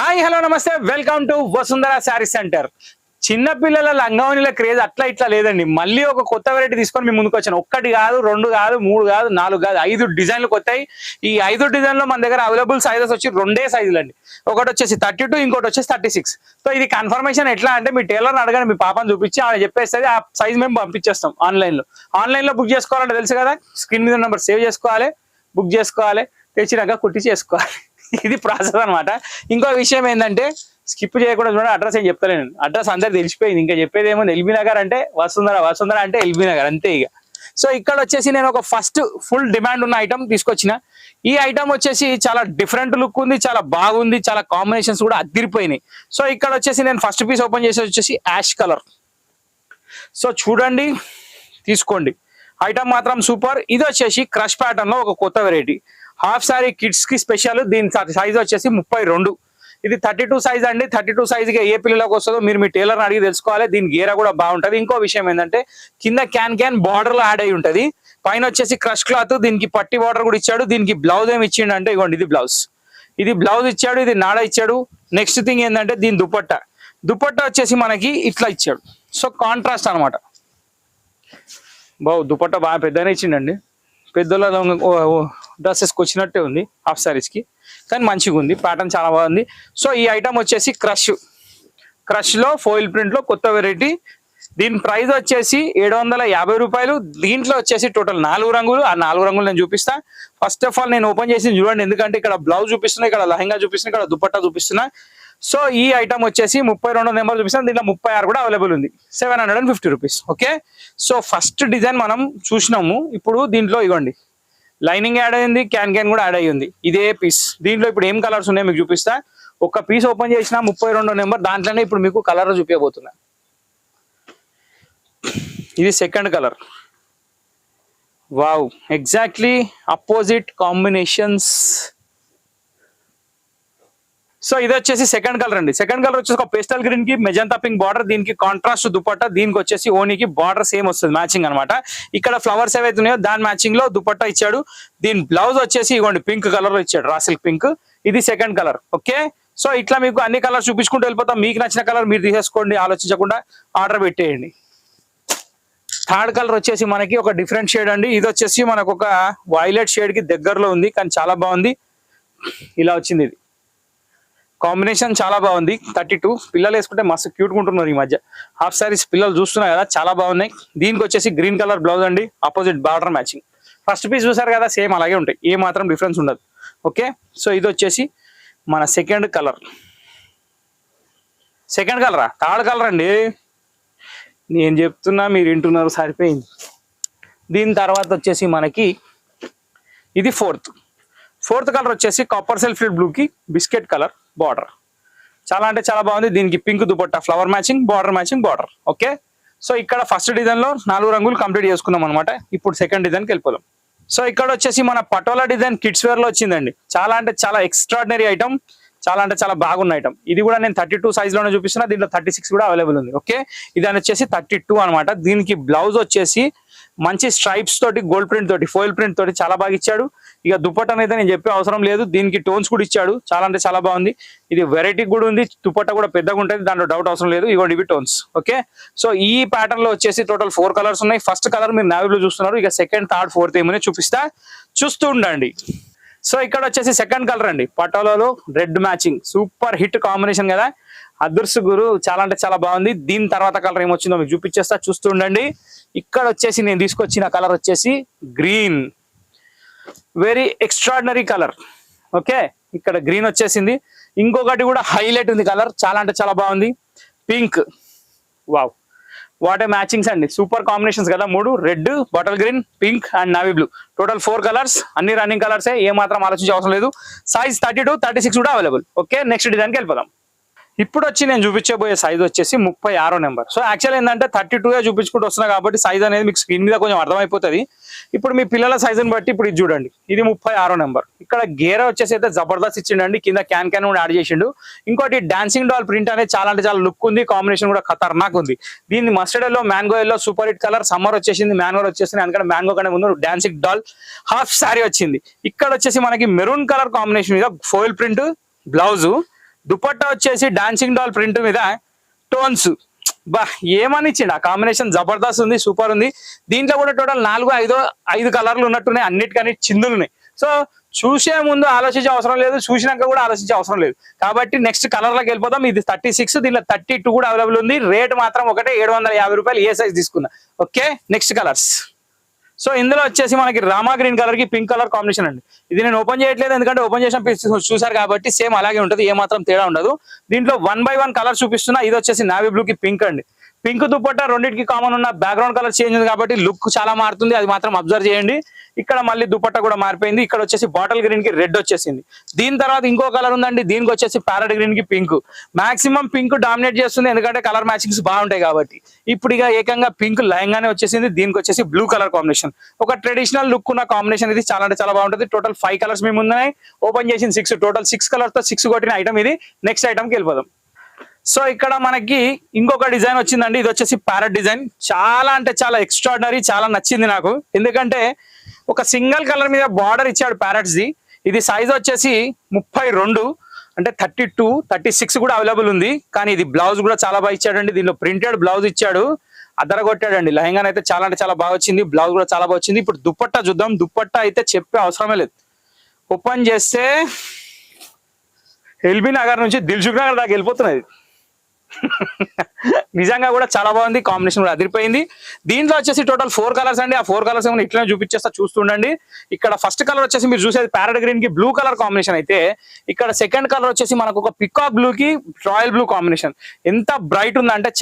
Hi hello నమస్తే welcome to Vasundhara sari centre. చిన్న పిల్లల లంగావనిల క్రేజ్ అట్లా ఇట్లా లేదండి. మళ్ళీ ఒక కొత్త వెరైటీ తీసుకొని మీ ముందుకు వచ్చాను. ఒక్కటి కాదు, రెండు కాదు, మూడు కాదు, నాలుగు కాదు, 5 డిజైన్లు కొత్తాయి. ఈ 5 డిజైన్లో మన దగ్గర అవైలబుల్ సైజెస్ వచ్చి రెండే సైజులు అండి. ఒకటి వచ్చేసి 32, ఇంకోటి వచ్చేసి 36. సో ఇది కన్ఫర్మేషన్ ఎట్లా అంటే మీ టైలర్ని అడగండి, మీ పాపని చూపించి ఆమె చెప్పేస్తుంది, ఆ సైజ్ మేము పంపించేస్తాం. ఆన్లైన్లో బుక్ చేసుకోవాలంటే తెలుసు కదా, స్క్రీన్ మీద నెంబర్ సేవ్ చేసుకోవాలి, బుక్ చేసుకోవాలి, తెచ్చినాక కుట్టి చేసుకోవాలి. ఇది ప్రాసెస్ అనమాట. ఇంకో విషయం ఏంటంటే స్కిప్ చేయకుండా చూడండి, అడ్రస్ ఏం చెప్తలేను. అడ్రస్ అందరు తెలిసిపోయింది, ఇంకా చెప్పేది ఏమో ఎల్బీ నగర్ అంటే వసుంధర అంటే ఎల్బీ నగర్ అంతే ఇక. సో ఇక్కడ వచ్చేసి నేను ఒక ఫస్ట్ ఫుల్ డిమాండ్ ఉన్న ఐటమ్ తీసుకొచ్చిన. ఈ ఐటమ్ వచ్చేసి చాలా డిఫరెంట్ లుక్ ఉంది, చాలా బాగుంది, చాలా కాంబినేషన్స్ కూడా అదిరిపోయినాయి. సో ఇక్కడ వచ్చేసి నేను ఫస్ట్ పీస్ ఓపెన్ చేసి వచ్చేసి యాష్ కలర్. సో చూడండి, తీసుకోండి, ఐటమ్ మాత్రం సూపర్. ఇది వచ్చేసి క్రష్ ప్యాటర్న్ లో ఒక కొత్త వెరైటీ, హాఫ్ సారీ కిడ్స్ కి స్పెషల్. దీని సైజ్ వచ్చేసి 32. ఇది 32 సైజ్ అండి. 32 సైజ్కి ఏ పిల్లలకు వస్తుందో మీరు మీ టైలర్ని అడిగి తెలుసుకోవాలి. దీని గేర కూడా బాగుంటది. ఇంకో విషయం ఏంటంటే కింద క్యాన్ బార్డర్ లో యాడ్ అయి ఉంటది. పైన వచ్చేసి క్రష్ క్లాత్, దీనికి పట్టి బార్డర్ కూడా ఇచ్చాడు. దీనికి బ్లౌజ్ ఏమి ఇచ్చిండు అంటే ఇవ్వండి, ఇది బ్లౌజ్ ఇచ్చాడు, ఇది నాడ ఇచ్చాడు. నెక్స్ట్ థింగ్ ఏంటంటే దీని దుపట్టా వచ్చేసి మనకి ఇట్లా ఇచ్చాడు. సో కాంట్రాస్ట్ అనమాట. దుపట్టా బాగా పెద్దనే ఇచ్చిండండి. పెద్దల డ్రెస్సెస్కి వచ్చినట్టే ఉంది, హాఫ్ సారీస్కి, కానీ మంచిగా ఉంది, ప్యాటర్న్ చాలా బాగుంది. సో ఈ ఐటమ్ వచ్చేసి క్రష్ లో ఫోయిల్ ప్రింట్ లో కొత్త వెరైటీ. దీని ప్రైస్ వచ్చేసి 750 రూపాయలు. దీంట్లో వచ్చేసి టోటల్ 4 రంగులు. ఆ 4 రంగులు నేను చూపిస్తా. ఫస్ట్ ఆఫ్ ఆల్ నేను ఓపెన్ చేసి చూడండి, ఎందుకంటే ఇక్కడ బ్లౌజ్ చూపిస్తున్నా, ఇక్కడ లెహంగా చూపిస్తున్నా, ఇక్కడ దుపట్టా చూపిస్తున్నా. సో ఈ ఐటమ్ వచ్చేసి 32 నెంబర్ చూపిస్తాను. దీంట్లో 36 కూడా అవైలబుల్ ఉంది, 750 rupees. Okay, so first design మనం చూసినాము. ఇప్పుడు దీంట్లో ఇవ్వండి, లైనింగ్ యాడ్ అయింది, క్యాన్ కూడా యాడ్ అయ్యింది. ఇదే పీస్. దీంట్లో ఇప్పుడు ఏం కలర్స్ ఉన్నాయో మీకు చూపిస్తా. ఒక పీస్ ఓపెన్ చేసిన 32 నెంబర్, దాంట్లోనే ఇప్పుడు మీకు కలర్ చూపించబోతున్నా. ఇది second colour. Wow, exactly opposite combinations. So ఇది వచ్చేసి సెకండ్ కలర్ అండి. సెకండ్ కలర్ వచ్చేసి ఒక పేస్టల్ గ్రీన్ కి మెజంతా పింక్ బార్డర్, దీనికి కాంట్రాస్ట్ దుపట్టా, దీనికి వచ్చేసి ఓనికి బార్డర్ సేమ్ వస్తుంది, మ్యాచింగ్ అనమాట. ఇక్కడ ఫ్లవర్స్ ఏవైతే ఉన్నాయో దాని మ్యాచింగ్ లో దుపట్టా ఇచ్చాడు. దీని బ్లౌజ్ వచ్చేసి ఇవ్వండి, పింక్ కలర్ లో ఇచ్చాడు, రా సిల్క్ పింక్. ఇది సెకండ్ కలర్. ఓకే, సో ఇట్లా మీకు అన్ని కలర్స్ చూపించుకుంటూ వెళ్ళిపోతాం. మీకు నచ్చిన కలర్ మీరు తీసేసుకోండి, ఆలోచించకుండా ఆర్డర్ పెట్టేయండి. థర్డ్ కలర్ వచ్చేసి మనకి ఒక డిఫరెంట్ షేడ్ అండి. ఇది వచ్చేసి మనకు ఒక వైలెట్ షేడ్ కి దగ్గరలో ఉంది, కానీ చాలా బాగుంది. ఇలా వచ్చింది, ఇది కాంబినేషన్ చాలా బాగుంది. 32 పిల్లలు వేసుకుంటే మస్తు క్యూట్ ఉంటున్నారు ఈ మధ్య. హాఫ్ సారీస్ పిల్లలు చూస్తున్నారు కదా, చాలా బాగున్నాయి. దీనికి వచ్చేసి గ్రీన్ కలర్ బ్లౌజ్ అండి, opposite border matching. First piece చూసారు కదా, సేమ్ అలాగే ఉంటాయి, ఏ మాత్రం డిఫరెన్స్ ఉండదు. ఓకే, సో ఇది వచ్చేసి మన సెకండ్ కలరా, థర్డ్ కలర్ అండి. నేను చెప్తున్నా, మీరు వింటున్నారు, సరిపోయింది. దీని తర్వాత వచ్చేసి మనకి ఇది ఫోర్త్ కలర్ వచ్చేసి కాపర్ సెల్ఫ్డ్ బ్లూ కి బిస్కెట్ కలర్ బార్డర్. చాలా అంటే చాలా బాగుంది. దీనికి pink dupatta, flower matching, border. Okay, so ఇక్కడ ఫస్ట్ డిజైన్ లో 4 రంగులు కంప్లీట్ చేసుకున్నాం అనమాట. ఇప్పుడు సెకండ్ డిజైన్కి వెళ్ళిపోదాం. సో ఇక్కడ వచ్చేసి మన పటోలా డిజైన్ కిడ్స్ వేర్ లో వచ్చిందండి. చాలా అంటే చాలా ఎక్స్ట్రాడినరీ ఐటమ్, చాలా అంటే చాలా బాగున్న ఐటమ్. ఇది కూడా నేను 32 సైజ్ లోనే చూపిస్తున్నా. దీంట్లో 36 కూడా అవైలబుల్ ఉంది. ఓకే, ఇది వచ్చేసి 32 అనమాట. దీనికి బ్లౌజ్ వచ్చేసి మంచి స్ట్రైప్స్ తోటి, గోల్డ్ ప్రింట్ తోటి, ఫోయిల్ ప్రింట్ తోటి చాలా బాగా ఇచ్చాడు. ఇక దుపట్టా అయితే నేను చెప్పే అవసరం లేదు. దీనికి టోన్స్ కూడా ఇచ్చాడు, చాలా అంటే చాలా బాగుంది. ఇది వెరైటీ కూడా ఉంది, దుపట్టా కూడా పెద్దగా ఉంటుంది, దాంట్లో డౌట్ అవసరం లేదు. ఇవ్వండి, ఇవి టోన్స్. ఓకే, సో ఈ ప్యాటర్న్ లో వచ్చేసి టోటల్ 4 కలర్స్ ఉన్నాయి. ఫస్ట్ కలర్ మీరు నావీ బ్లూ చూస్తున్నారు. ఇక సెకండ్, థర్డ్, ఫోర్త్ ఏమని చూపిస్తా, చూస్తూ ఉండండి. సో ఇక్కడ వచ్చేసి సెకండ్ కలర్ అండి, పటోలాలో red matching, super hit combination కదా, అదర్స్ గురు, చాలా అంటే చాలా బాగుంది. దీని తర్వాత కలర్ ఏమొచ్చిందో మీకు చూపించేస్తా, చూస్తూ ఉండండి. ఇక్కడ వచ్చేసి నేను తీసుకొచ్చిన కలర్ వచ్చేసి green, very extraordinary colour. Okay, ఇక్కడ గ్రీన్ వచ్చేసింది. ఇంకొకటి కూడా హైలైట్ ఉంది కలర్, చాలా అంటే చాలా బాగుంది, pink. Wow, what a matchings అండి, సూపర్ కాంబినేషన్స్ కదా. 3 red, bottle green, pink and navy blue, total 4 colours, అన్ని రన్నింగ్ కలర్సే, ఏ మాత్రం ఆలోచించే అవసరం లేదు. సైజ్ 32, 36 కూడా అవైలబుల్. ఓకే, నెక్స్ట్ డిజైన్కి వెళ్ళిపోదాం. ఇప్పుడు వచ్చి నేను చూపించబోయే సైజ్ వచ్చేసి 36 నెంబర్. సో యాక్చువల్ ఏంటంటే 32 చూపించుకుంటూ వస్తున్నా కాబట్టి సైజ్ అనేది మీకు స్క్రీన్ మీద కొంచెం అర్థమైపోతుంది. ఇప్పుడు మీ పిల్లల సైజుని బట్టి ఇప్పుడు ఇది చూడండి, ఇది 36 నెంబర్. ఇక్కడ గేర వచ్చేసి అయితే జబర్దస్త్ ఇచ్చిండండి, కింద క్యాన్ కూడా యాడ్ చేసిండు. ఇంకోటి డాన్సింగ్ డాల్ ప్రింట్ అనేది చాలా అంటే చాలా లుక్ ఉంది, కాంబినేషన్ కూడా ఖతర్నాక్ ఉంది. దీన్ని mustard yellow, mango yellow, super hit colour. Summer వచ్చేసింది, మ్యాంగో వచ్చేసింది, అందుకని మ్యాంగో కంటే ముందు డాన్సింగ్ డాల్ హాఫ్ శారీ వచ్చింది. ఇక్కడ వచ్చేసి మనకి మెరూన్ కలర్ కాంబినేషన్ మీద ఫోయిల్ ప్రింట్ బ్లౌజు, దుపట్టా వచ్చేసి డాన్సింగ్ డాల్ ప్రింట్ మీద టోన్స్. బా ఏమని ఇచ్చిండు, ఆ కాంబినేషన్ జబర్దస్త్ ఉంది, సూపర్ ఉంది. దీంట్లో కూడా టోటల్ 4-5 కలర్లు ఉన్నట్టున్నాయి, అన్నిటికన్నీ చిందులు ఉన్నాయి. సో చూసే ముందు ఆలోచించే అవసరం లేదు, చూసినాక కూడా ఆలోచించే అవసరం లేదు. కాబట్టి నెక్స్ట్ కలర్ లోకి వెళ్ళిపోతాం. ఇది 36, దీనిలో 32 కూడా అవైలబుల్ ఉంది. రేట్ మాత్రం ఒకటే 750 రూపాయలు, ఏ సైజ్ తీసుకున్నా. Okay, next colours. సో ఇందులో వచ్చేసి మనకి రామా గ్రీన్ కలర్ కి పింక్ కలర్ కాంబినేషన్ అండి. ఇది నేను ఓపెన్ చేయట్లేదు, ఎందుకంటే ఓపెన్ చేసిన పీస్ చూసారు కాబట్టి సేమ్ అలాగే ఉంటుంది, ఏ మాత్రం తేడా ఉండదు. దీంట్లో 1 by 1 కలర్ చూపిస్తున్నా. ఇది వచ్చేసి నావీ బ్లూ కి పింక్ అండి. పింక్ దుపట్టా రెండింటికి కామన్ ఉన్న బ్యాక్గ్రౌండ్ కలర్ చేంజ్ ఉంది కాబట్టి లుక్ చాలా మారుతుంది, అది మాత్రం అబ్జర్వ్ చేయండి. ఇక్కడ మళ్ళీ దుపట్టా కూడా మారిపోయింది. ఇక్కడ వచ్చేసి బాటిల్ గ్రీన్ కి రెడ్ వచ్చేసింది. దీని తర్వాత ఇంకో కలర్ ఉందండి, దీనికి వచ్చేసి ప్యారెట్ గ్రీన్ కి పింక్. మాక్సిమం పింక్ డామినేట్ చేస్తుంది, ఎందుకంటే కలర్ మ్యాచింగ్స్ బాగుంటాయి కాబట్టి. ఇప్పుడు ఇక ఏకంగా పింక్ లయంగానే వచ్చేసింది. దీనికి వచ్చేసి బ్లూ కలర్ కాంబినేషన్, ఒక ట్రెడిషనల్ లుక్ ఉన్న కాంబినేషన్. ఇది చాలా అంటే చాలా బాగుంటుంది. టోటల్ 5 కలర్స్ మేము ఉన్నాయి, ఓపెన్ చేసిన 6, టోటల్ 6 కలర్స్ తో 6 కొట్టిన ఐటమ్ ఇది. నెక్స్ట్ ఐటమ్ కి వెళ్ళిపోదాం. సో ఇక్కడ మనకి ఇంకొక డిజైన్ వచ్చిందండి. ఇది వచ్చేసి ప్యారెట్ డిజైన్. చాలా అంటే చాలా ఎక్స్ట్రాడినరీ, చాలా నచ్చింది నాకు. ఎందుకంటే ఒక సింగిల్ కలర్ మీద బార్డర్ ఇచ్చాడు ప్యారెట్స్ ది. ఇది సైజ్ వచ్చేసి 32, అంటే 32, 36 కూడా అవైలబుల్ ఉంది. కానీ ఇది బ్లౌజ్ కూడా చాలా బాగా ఇచ్చాడండి. దీనిలో ప్రింటెడ్ బ్లౌజ్ ఇచ్చాడు, అదరగొట్టాడండి. లెహంగా అయితే చాలా అంటే చాలా బాగా వచ్చింది, బ్లౌజ్ కూడా చాలా బాగా వచ్చింది. ఇప్పుడు దుపట్టా చూద్దాం. దుపట్టా అయితే చెప్పే అవసరమే లేదు. ఓపెన్ చేస్తే ఎల్బీ నగర్ నుంచి దిల్సుఖ్ నగర్ దాకా వెళ్ళిపోతున్నది. నిజంగా కూడా చాలా బాగుంది, కాంబినేషన్ కూడా అదిరిపోయింది. దీంట్లో వచ్చేసి టోటల్ 4 కలర్స్ అండి. ఆ 4 కలర్స్ ఏమైనా ఇట్లా చూపించేస్తా, చూస్తుండండి. ఇక్కడ ఫస్ట్ కలర్ వచ్చేసి మీరు చూసేది ప్యారెట్ గ్రీన్ కి బ్లూ కలర్ కాంబినేషన్ అయితే, ఇక్కడ సెకండ్ కలర్ వచ్చేసి మనకు ఒక పికాక్ బ్లూ కి రాయల్ బ్లూ కాంబినేషన్. ఎంత బ్రైట్ ఉందంటే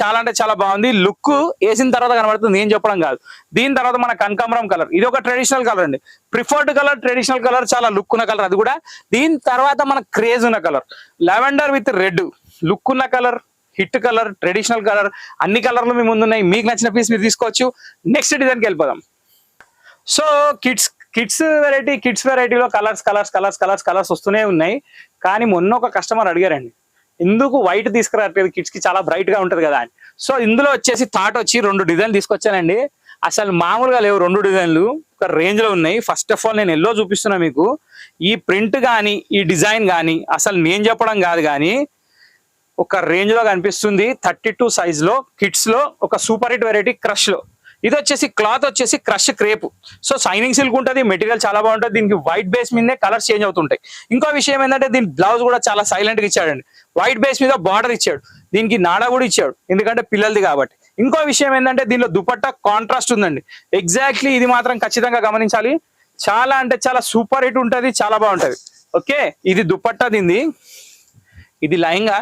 చాలా బాగుంది. లుక్ వేసిన తర్వాత కనబడుతుంది, ఏం చెప్పడం కాదు. దీని తర్వాత మన కనకాంబరం కలర్, ఇది ఒక ట్రెడిషనల్ కలర్ అండి. ప్రిఫర్డ్ కలర్, ట్రెడిషనల్ కలర్, చాలా లుక్ ఉన్న కలర్ అది కూడా. దీని తర్వాత మన క్రేజ్ ఉన్న colour lavender with red, look ఉన్న colour, hit colour, traditional colour, అన్ని కలర్లు మీ ముందు ఉన్నాయి. మీకు నచ్చిన పీస్ మీరు తీసుకోవచ్చు. నెక్స్ట్ డిజైన్కి వెళ్ళిపోదాం. సో కిడ్స్ వెరైటీలో కలర్స్ వస్తూనే ఉన్నాయి. కానీ మొన్న ఒక కస్టమర్ అడిగారండి, ఎందుకు వైట్ తీసుకురావట్లేదు, కిడ్స్ కి చాలా బ్రైట్ గా ఉంటది కదా అని. సో ఇందులో వచ్చేసి థాట్ వచ్చి 2 డిజైన్లు తీసుకొచ్చానండి. అసలు మామూలుగా లేవు, 2 డిజైన్లు ఒక రేంజ్ లో ఉన్నాయి. ఫస్ట్ ఆఫ్ ఆల్ నేను ఎల్లో చూపిస్తున్నా మీకు. ఈ ప్రింట్ కానీ ఈ డిజైన్ కానీ అసలు నేను చెప్పడం కాదు, కానీ ఒక రేంజ్ లో కనిపిస్తుంది. 32 సైజ్ లో కిడ్స్ లో ఒక సూపర్ హిట్ వెరైటీ క్రష్ లో. ఇది వచ్చేసి క్లాత్ వచ్చేసి crush crepe. So shining silk ఉంటుంది, మెటీరియల్ చాలా బాగుంటుంది. దీనికి వైట్ బేస్ మీదే కలర్స్ చేంజ్ అవుతుంటాయి. ఇంకో విషయం ఏంటంటే దీని బ్లౌజ్ కూడా చాలా సైలెంట్ గా ఇచ్చాడండి. వైట్ బేస్ మీద బార్డర్ ఇచ్చాడు, దీనికి నాడా కూడా ఇచ్చాడు, ఎందుకంటే పిల్లలది కాబట్టి. ఇంకో విషయం ఏంటంటే దీనిలో దుపట్టా కాంట్రాస్ట్ ఉందండి. ఎగ్జాక్ట్లీ ఇది మాత్రం ఖచ్చితంగా గమనించాలి. చాలా అంటే చాలా సూపర్ హిట్ ఉంటుంది, చాలా బాగుంటది. ఓకే, ఇది దుపట్టా, దీనిది ఇది లెహంగా,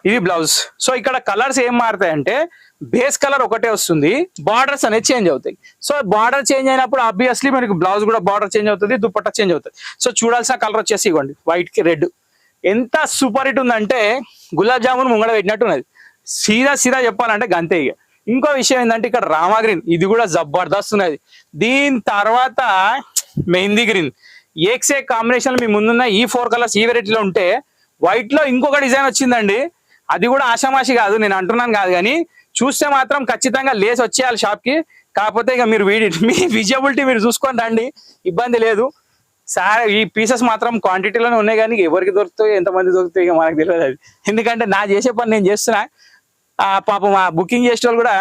ఇది బ్లౌజ్. సో ఇక్కడ కలర్స్ ఏం మారుతాయంటే బేస్ కలర్ ఒకటే వస్తుంది, బార్డర్స్ అనేది చేంజ్ అవుతాయి. సో బార్డర్ చేంజ్ అయినప్పుడు ఆబ్వియస్లీ మనకి బ్లౌజ్ కూడా బార్డర్ చేంజ్ అవుతుంది, దుపట్టా చేంజ్ అవుతుంది. సో చూడాల్సిన కలర్ వచ్చేసి ఇవ్వండి, వైట్ కి రెడ్. ఎంత సూపర్ హిట్ ఉందంటే గులాబ్ జామున్ ముంగడ పెట్టినట్టు ఉన్నది. సీదా చెప్పాలంటే గంతే. ఇక ఇంకో విషయం ఏంటంటే ఇక్కడ రామా గ్రీన్, ఇది కూడా జబర్దస్త్ ఉన్నది. దీని తర్వాత మెహందీ గ్రీన్, ఏక్సే కాంబినేషన్ మీ ముందున్న ఈ 4 కలర్స్ ఈ వెరైటీలో ఉంటే, వైట్ లో ఇంకొక డిజైన్ వచ్చిందండి. అది కూడా ఆషామాషి కాదు, నేను అంటున్నాను కాదు, కానీ చూస్తే మాత్రం ఖచ్చితంగా లేస్ వచ్చేయాలి షాప్ కి. కాకపోతే ఇక మీరు మీ విజిబిలిటీ మీరు చూసుకొని రండి, ఇబ్బంది లేదు. సార్ ఈ పీసెస్ మాత్రం క్వాంటిటీలోనే ఉన్నాయి, కానీ ఎవరికి దొరుకుతాయి, ఎంతమంది దొరుకుతాయి ఇక మనకు తెలియదు అది. ఎందుకంటే నా చేసే పని నేను చేస్తున్నా, ఆ పాపం ఆ బుకింగ్ చేసే వాళ్ళు కూడా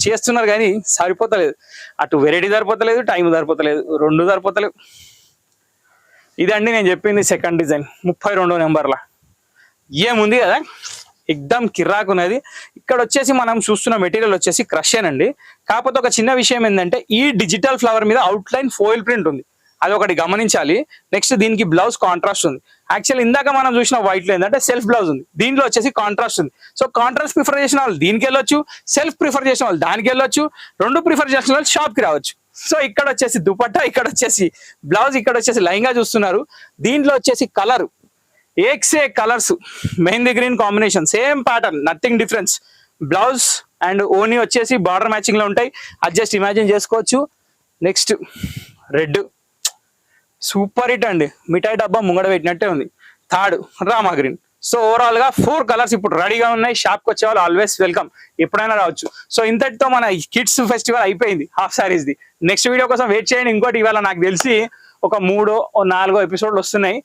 చేస్తున్నారు, కానీ సరిపోతలేదు. అటు వెరైటీ సరిపోతలేదు, టైం సరిపోతలేదు, 2 సరిపోతలేవు. ఇదండి నేను చెప్పింది సెకండ్ డిజైన్ 32వ నెంబర్లా. ఏముంది కదా, ఎక్దమ్ కిర్రాకున్నది. ఇక్కడ వచ్చేసి మనం చూస్తున్న మెటీరియల్ వచ్చేసి క్రషేనండి. కాకపోతే ఒక చిన్న విషయం ఏంటంటే ఈ డిజిటల్ ఫ్లవర్ మీద అవుట్లైన్ ఫోయిల్ ప్రింట్ ఉంది, అది ఒకటి గమనించాలి. నెక్స్ట్ దీనికి బ్లౌజ్ కాంట్రాస్ట్ ఉంది. యాక్చువల్ ఇందాక మనం చూసిన వైట్ లో ఏంటంటే సెల్ఫ్ బ్లౌజ్ ఉంది, దీంట్లో వచ్చేసి కాంట్రాస్ట్ ఉంది. సో కాంట్రాస్ట్ ప్రిఫర్ చేసిన వాళ్ళు దీనికి వెళ్ళొచ్చు, సెల్ఫ్ ప్రిఫర్ చేసిన వాళ్ళు దానికి వెళ్ళొచ్చు, 2 ప్రిఫర్ చేసిన వాళ్ళు షాప్ కి రావచ్చు. సో ఇక్కడ వచ్చేసి దుపట్టా, ఇక్కడ వచ్చేసి బ్లౌజ్, ఇక్కడ వచ్చేసి లైంగా చూస్తున్నారు. దీంట్లో వచ్చేసి కలర్ ఏక్సే colours, mehndi green combination, same pattern, nothing difference. Blouse and ఓనీ వచ్చేసి బార్డర్ మ్యాచింగ్ లో ఉంటాయి, అడ్జస్ట్ ఇమాజిన్ చేసుకోవచ్చు. నెక్స్ట్ రెడ్, సూపర్ హిట్ అండి, మిఠాయి డబ్బా ముంగడ పెట్టినట్టే ఉంది. Third rama green. So overall గా 4 కలర్స్ ఇప్పుడు రెడీగా ఉన్నాయి. షాప్ కి వచ్చే వాళ్ళు ఆల్వేస్ వెల్కమ్, ఎప్పుడైనా రావచ్చు. సో ఇంతటితో మన కిడ్స్ ఫెస్టివల్ అయిపోయింది, half saris the. Next video కోసం వెయిట్ చేయండి. ఇంకోటి ఇవాళ నాకు తెలిసి ఒక 3-4 ఎపిసోడ్లు వస్తున్నాయి.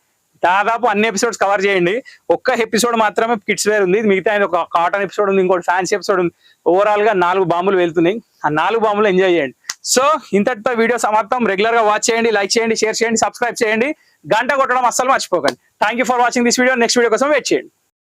దాదాపు అన్ని ఎపిసోడ్స్ కవర్ చేయండి. ఒక్క ఎపిసోడ్ మాత్రమే కిడ్స్ వేర్ ఉంది, మిగతా ఒక కాటన్ ఎపిసోడ్ ఉంది, ఇంకోటి ఫ్యాన్సీ ఎపిసోడ్ ఉంది. ఓవరాల్ గా 4 బాంబులు వెళ్తున్నాయి. ఆ 4 బాంబులు ఎంజాయ్ చేయండి. సో ఇంతటితో వీడియో సమాప్తం. రెగ్యులర్ గా వాచ్ చేయండి, లైక్ చేయండి, షేర్ చేయండి, సబ్స్క్రైబ్ చేయండి, గంట కొట్టడం అస్సలు మర్చిపోకండి. Thank you for watching this video. Next video కోసం వెయిట్ చేయండి.